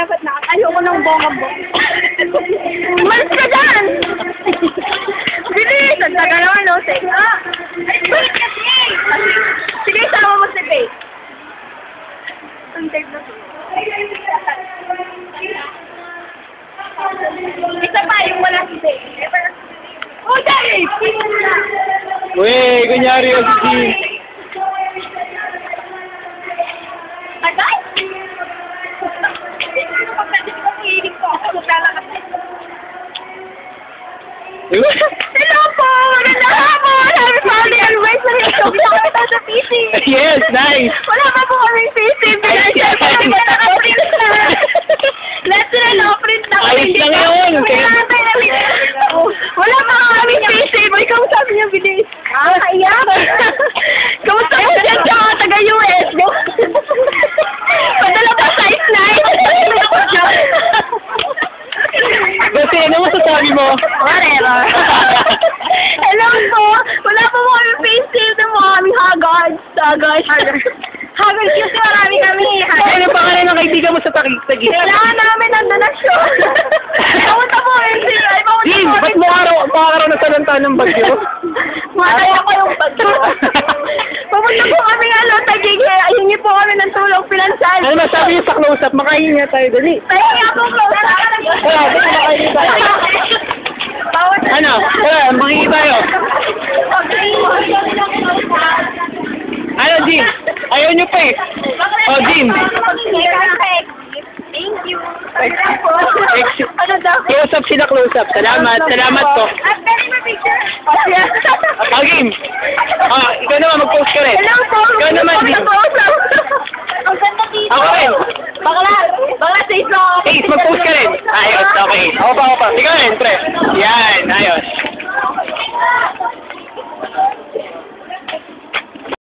dapat na. Ayoko ng bonga-bonga. Malis ka dyan! Bilis! Ang taga naman, no? Say, ay, wait kasi! Sige, sama mo si Faith. Ang tape na to. Isa pa, yung wala si Faith. Oh, Dave! Uy, kunyari yung si Jean. Agay? Hello po! Magandang hapon! Happy family anniversary! So, pinakita sa PC! Yes, nice! Wala pa po kaming PC! Pinasya pa di ba naka-print na? Lahat sila naka-print na kami. Ayos lang yun! Wala pa kaming PC! Boy, kamusta niyo bilis? Kaiyak! Kamusta mo dyan sa mga taga-US? Padala pa sa size 9! Kasi ano masasabi mo? Whatever. Hello po. Wala po kami face shield mo. Kaming Haggards. Haggards kasi marami kami. Ano pa ka rin ang kaibigan mo sa takik-tagik? Kailangan namin ng donasyon. Pamunta po MC. Jean, ba't mo araw na salanta ng bagyo? Mataya ko yung bagyo. Pamunta po kami Tagig. Hingi po kami ng tulong pinansyal. Ano masabi niyo sa close-up? Makahinga tayo, dali. Pahinga po close up. Wala, dali makahinga tayo. Ano? Wala, makihingi tayo. Ano, Jean? Ayaw niyo pa eh. Oh, Jean. Thank you. Ano daw? Close-up sila, close-up. Salamat po. Pwede mo picture? Oh, game. Ikaw naman, mag-post ka rin. Hello po. Ikaw naman, Jean. Ang ganda dito. Ako rin. Bakla, safe lang. Hey, mag-post ka rin. Ayos, okay. Ako pa. Ikaw rin, pre. Yan.